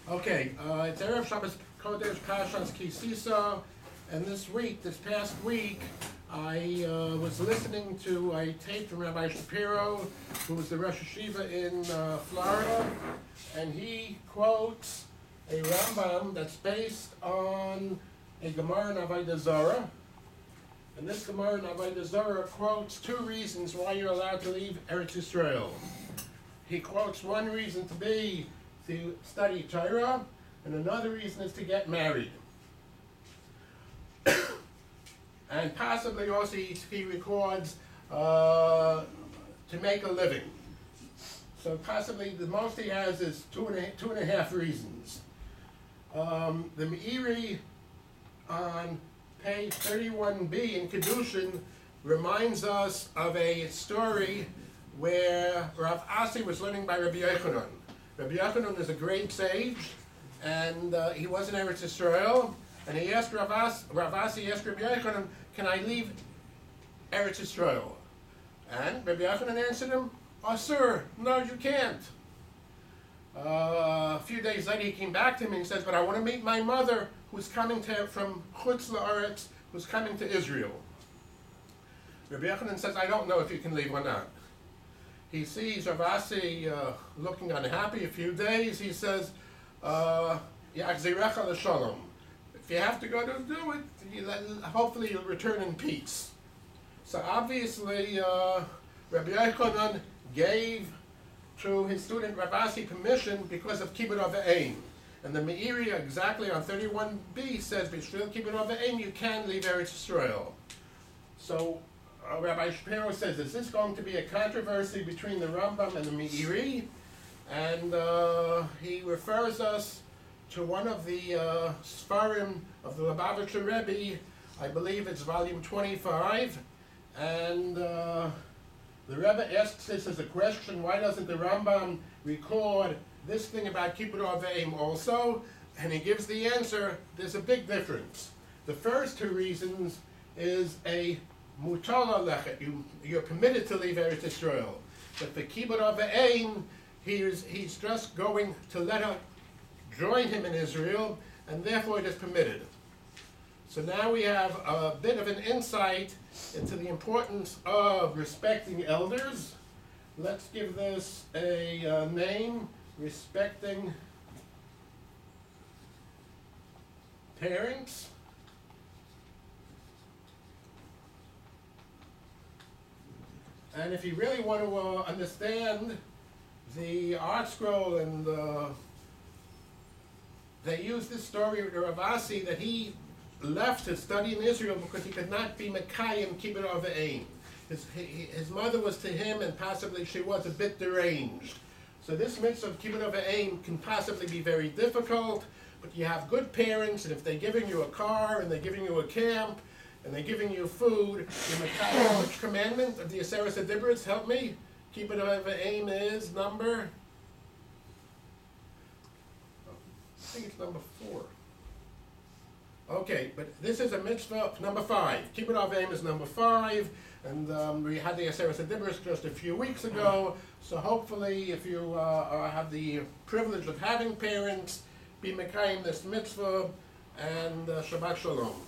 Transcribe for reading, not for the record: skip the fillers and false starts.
Okay, it's Erev Shabbos Kodesh Parshas Kisisa, and this past week, I was listening to a tape from Rabbi Shapiro, who was the Rosh Hashiva in Florida, and he quotes a Rambam that's based on a Gemara in Avodah Zarah, and this Gemara in Avodah Zarah quotes two reasons why you're allowed to leave Eretz Yisrael. He quotes one reason to be to study Torah, and another reason is to get married. And possibly also he records to make a living. So possibly the most he has is two and a half reasons. The Meiri on page 31b in Kedushin reminds us of a story where Rav Asi was learning by Rabbi Yochanan. Rabbi Yochanan is a great sage, and he was in Eretz Yisrael, and he asked Rav Asi asked Rabbi Yochanan, "Can I leave Eretz Yisrael?" And Rabbi Yochanan answered him, "Oh, sir, no, you can't." A few days later, he came back to him and he says, "But I want to meet my mother, who's coming from Chutz La'aretz, who's coming to Israel." Rabbi Yochanan says, "I don't know if you can leave or not." He sees Rav Asi looking unhappy. A few days, he says, "Yachzirecha l'shalom." If you have to go to do it, hopefully you'll return in peace. So obviously, Rabbi Yochanan gave to his student Rav Asi permission because of Kibbud Avayim. And the Meiri exactly on 31b says, "B'shvil Kibbud Avayim, you can leave Eretz Yisrael." So Rabbi Shapiro says, is this going to be a controversy between the Rambam and the Meiri? And he refers us to one of the Sfarim of the Lubavitcher Rebbe, I believe it's volume 25, and the Rebbe asks this as a question, why doesn't the Rambam record this thing about Kibbud Avayim also? And he gives the answer, there's a big difference. The first two reasons is a Mutala lechet, you're permitted to leave Eretz Yisrael. But the Kibbud Avayim, he's just going to let her join him in Israel, and therefore it is permitted. So now we have a bit of an insight into the importance of respecting elders. Let's give this a name, respecting parents. And if you really want to understand the Art Scroll, and they use this story of Rav Asi that he left to study in Israel because he could not be Mekayim Kibbud Avayim. His mother was to him, and possibly she was a bit deranged. So this mitzvah of Kibbud Avayim can possibly be very difficult, but you have good parents, and if they're giving you a car, and they're giving you a camp, and they're giving you food, the Mekayim, which commandment of the Aseret HaDibros, help me? Kibbud Avayim is number, I think it's number 4. Okay, but this is a mitzvah, number 5. Kibbud Avayim is number 5, and we had the Aseret HaDibros just a few weeks ago, so hopefully if you have the privilege of having parents, be Mekayim this mitzvah, and Shabbat Shalom.